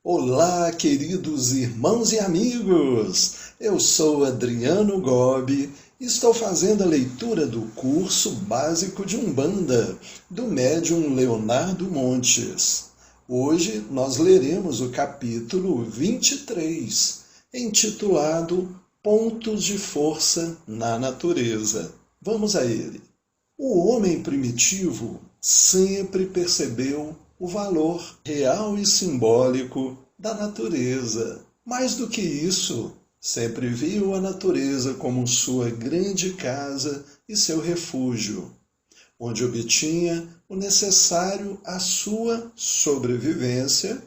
Olá, queridos irmãos e amigos! Eu sou Adriano Gobi e estou fazendo a leitura do curso básico de Umbanda, do médium Leonardo Montes. Hoje nós leremos o capítulo 23, intitulado Pontos de Força na Natureza. Vamos a ele. O homem primitivo sempre percebeu o valor real e simbólico da natureza. Mais do que isso, sempre viu a natureza como sua grande casa e seu refúgio, onde obtinha o necessário à sua sobrevivência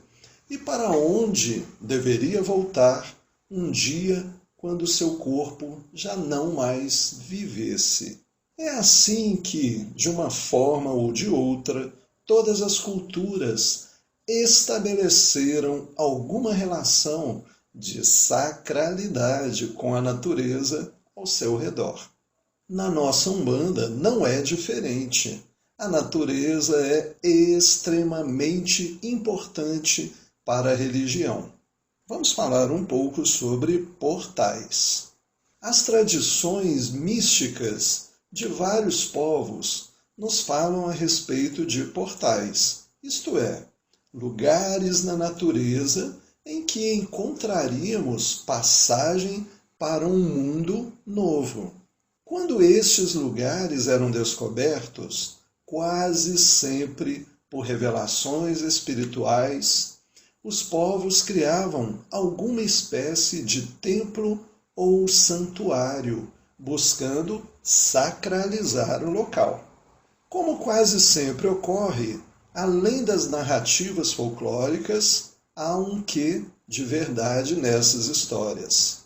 e para onde deveria voltar um dia quando seu corpo já não mais vivesse. É assim que, de uma forma ou de outra, todas as culturas estabeleceram alguma relação de sacralidade com a natureza ao seu redor. Na nossa Umbanda não é diferente. A natureza é extremamente importante para a religião. Vamos falar um pouco sobre portais. As tradições místicas de vários povos nos falam a respeito de portais, isto é, lugares na natureza em que encontraríamos passagem para um mundo novo. Quando estes lugares eram descobertos, quase sempre por revelações espirituais, os povos criavam alguma espécie de templo ou santuário, buscando sacralizar o local. Como quase sempre ocorre, além das narrativas folclóricas, há um quê de verdade nessas histórias.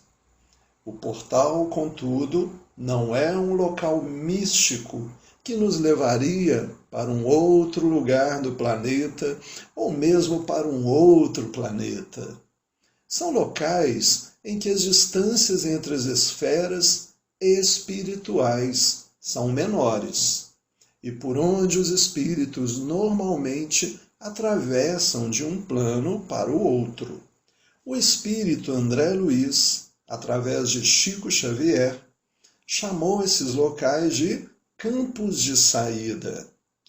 O portal, contudo, não é um local místico que nos levaria para um outro lugar do planeta ou mesmo para um outro planeta. São locais em que as distâncias entre as esferas espirituais são menores e por onde os espíritos normalmente atravessam de um plano para o outro. O espírito André Luiz, através de Chico Xavier, chamou esses locais de campos de saída.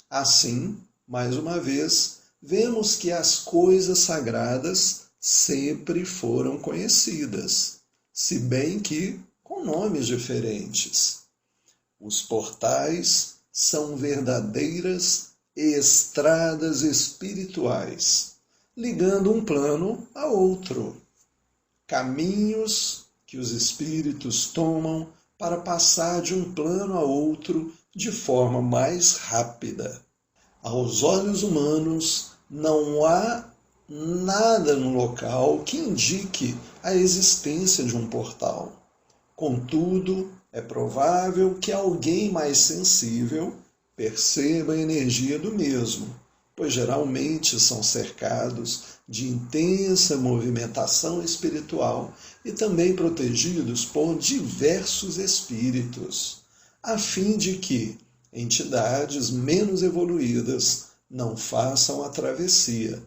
Assim, mais uma vez, vemos que as coisas sagradas sempre foram conhecidas, se bem que com nomes diferentes. Os portais são verdadeiras estradas espirituais, ligando um plano a outro. Caminhos que os espíritos tomam para passar de um plano a outro de forma mais rápida. Aos olhos humanos, não há nada no local que indique a existência de um portal. Contudo, é provável que alguém mais sensível perceba a energia do mesmo, pois geralmente são cercados de intensa movimentação espiritual e também protegidos por diversos espíritos, a fim de que entidades menos evoluídas não façam a travessia.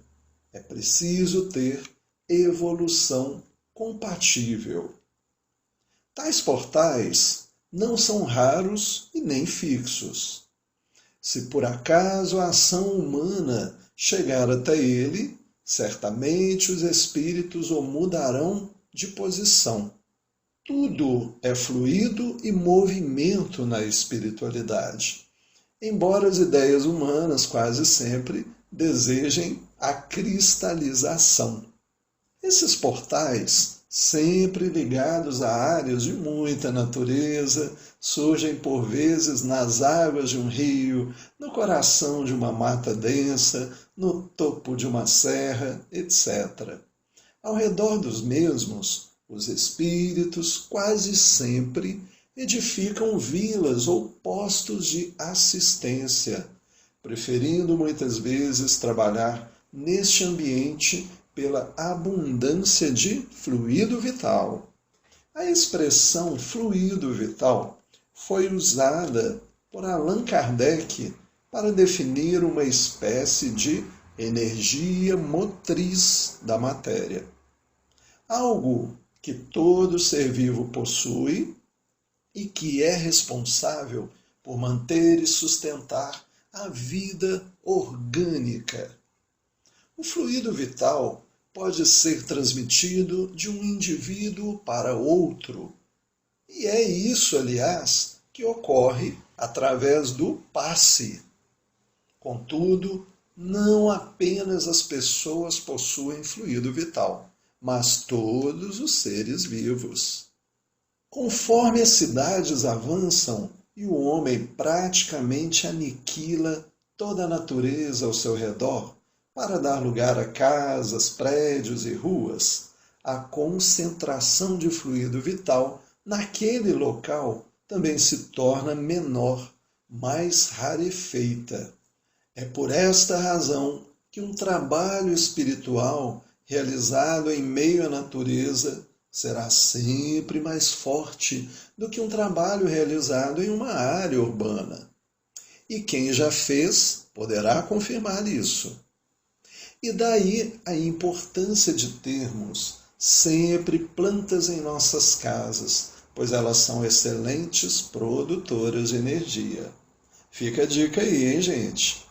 É preciso ter evolução compatível. Tais portais não são raros e nem fixos. Se por acaso a ação humana chegar até ele, certamente os espíritos o mudarão de posição. Tudo é fluido e movimento na espiritualidade, embora as ideias humanas quase sempre desejem a cristalização. Esses portais, sempre ligados a áreas de muita natureza, surgem por vezes nas águas de um rio, no coração de uma mata densa, no topo de uma serra, etc. Ao redor dos mesmos, os espíritos quase sempre edificam vilas ou postos de assistência, preferindo muitas vezes trabalhar neste ambiente pela abundância de fluido vital. A expressão fluido vital foi usada por Allan Kardec para definir uma espécie de energia motriz da matéria. Algo que todo ser vivo possui e que é responsável por manter e sustentar a vida orgânica. O fluido vital pode ser transmitido de um indivíduo para outro. E é isso, aliás, que ocorre através do passe. Contudo, não apenas as pessoas possuem fluido vital, mas todos os seres vivos. Conforme as cidades avançam e o homem praticamente aniquila toda a natureza ao seu redor para dar lugar a casas, prédios e ruas, a concentração de fluido vital naquele local também se torna menor, mais rarefeita. É por esta razão que um trabalho espiritual realizado em meio à natureza será sempre mais forte do que um trabalho realizado em uma área urbana. E quem já fez poderá confirmar isso. E daí a importância de termos sempre plantas em nossas casas, pois elas são excelentes produtoras de energia. Fica a dica aí, hein, gente?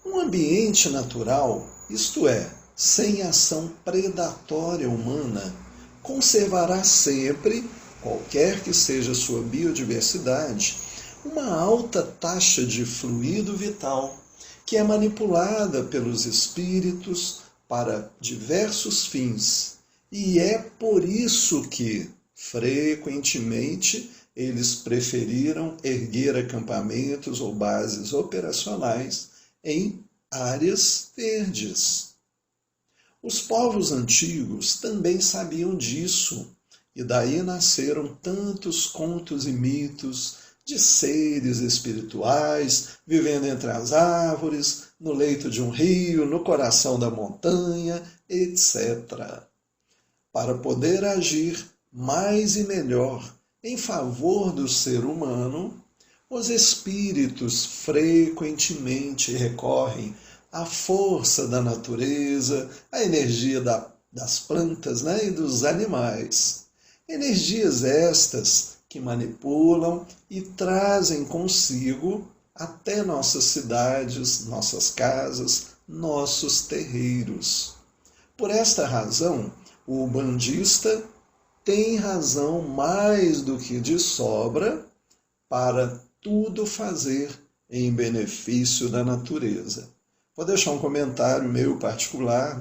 Um ambiente natural, isto é, sem ação predatória humana, conservará sempre, qualquer que seja sua biodiversidade, uma alta taxa de fluido vital, que é manipulada pelos espíritos para diversos fins. E é por isso que, frequentemente, eles preferiram erguer acampamentos ou bases operacionais em áreas verdes. Os povos antigos também sabiam disso, e daí nasceram tantos contos e mitos de seres espirituais vivendo entre as árvores, no leito de um rio, no coração da montanha, etc. Para poder agir mais e melhor em favor do ser humano, os espíritos frequentemente recorrem à força da natureza, à energia das plantas, e dos animais. Energias estas que manipulam e trazem consigo até nossas cidades, nossas casas, nossos terreiros. Por esta razão, o umbandista tem razão mais do que de sobra para tudo fazer em benefício da natureza. Vou deixar um comentário meu particular,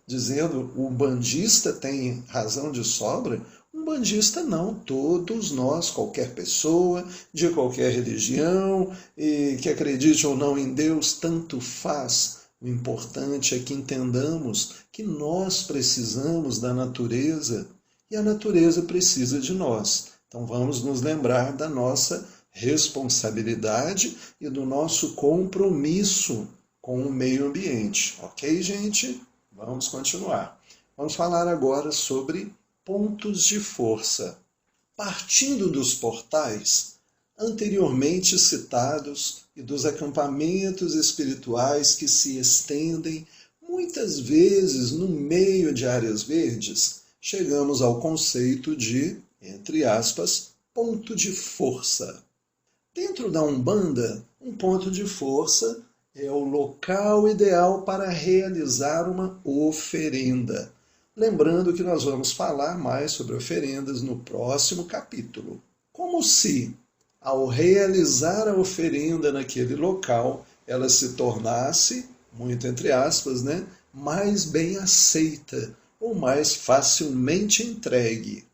dizendo o umbandista tem razão de sobra. Umbandista não, todos nós, qualquer pessoa, de qualquer religião, e que acredite ou não em Deus, tanto faz. O importante é que entendamos que nós precisamos da natureza e a natureza precisa de nós. Então vamos nos lembrar da nossa responsabilidade e do nosso compromisso com o meio ambiente. Ok, gente? Vamos continuar. Vamos falar agora sobre pontos de força. Partindo dos portais anteriormente citados e dos acampamentos espirituais que se estendem muitas vezes no meio de áreas verdes, chegamos ao conceito de, entre aspas, ponto de força. Dentro da Umbanda, um ponto de força é o local ideal para realizar uma oferenda. Lembrando que nós vamos falar mais sobre oferendas no próximo capítulo. Como se, ao realizar a oferenda naquele local, ela se tornasse, muito entre aspas, mais bem aceita ou mais facilmente entregue.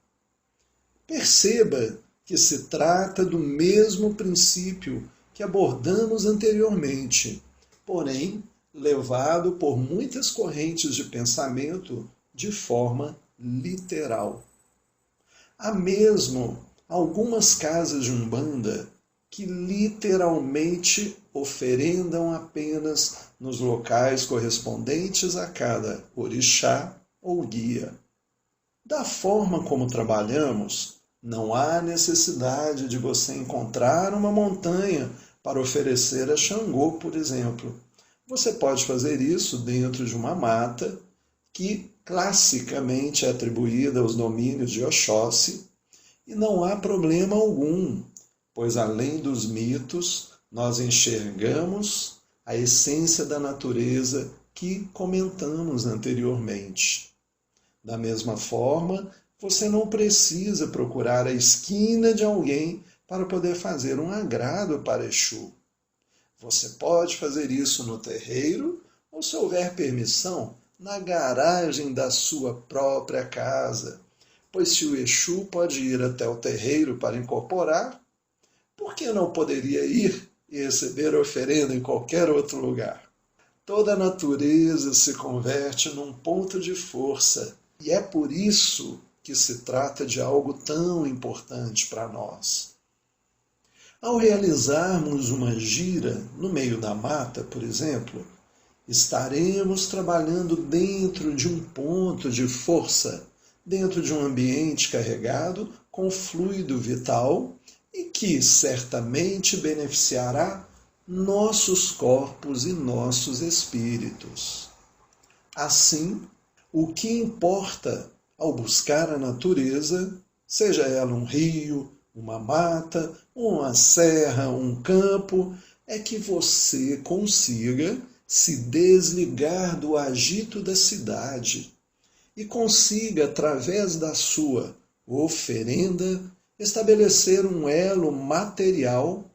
Perceba que se trata do mesmo princípio que abordamos anteriormente, porém levado por muitas correntes de pensamento de forma literal. Há mesmo algumas casas de Umbanda que literalmente oferendam apenas nos locais correspondentes a cada orixá ou guia. Da forma como trabalhamos, não há necessidade de você encontrar uma montanha para oferecer a Xangô, por exemplo. Você pode fazer isso dentro de uma mata que classicamente é atribuída aos domínios de Oxóssi, e não há problema algum, pois além dos mitos, nós enxergamos a essência da natureza que comentamos anteriormente. Da mesma forma, você não precisa procurar a esquina de alguém para poder fazer um agrado para Exu. Você pode fazer isso no terreiro ou, se houver permissão, na garagem da sua própria casa. Pois se o Exu pode ir até o terreiro para incorporar, por que não poderia ir e receber oferenda em qualquer outro lugar? Toda a natureza se converte num ponto de força, e é por isso que se trata de algo tão importante para nós. Ao realizarmos uma gira no meio da mata, por exemplo, estaremos trabalhando dentro de um ponto de força, dentro de um ambiente carregado com fluido vital e que certamente beneficiará nossos corpos e nossos espíritos. Assim, o que importa ao buscar a natureza, seja ela um rio, uma mata, uma serra, um campo, é que você consiga se desligar do agito da cidade e consiga, através da sua oferenda, estabelecer um elo material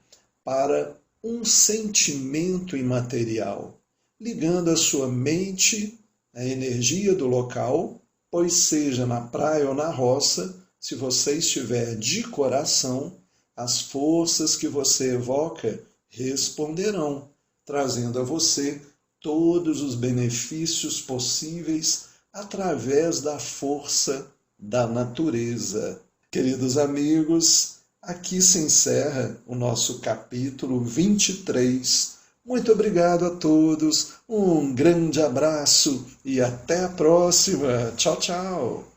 para um sentimento imaterial, ligando a sua mente à energia do local, pois seja na praia ou na roça, se você estiver de coração, as forças que você evoca responderão, trazendo a você todos os benefícios possíveis através da força da natureza. Queridos amigos, aqui se encerra o nosso capítulo 23. Muito obrigado a todos, um grande abraço e até a próxima. Tchau, tchau.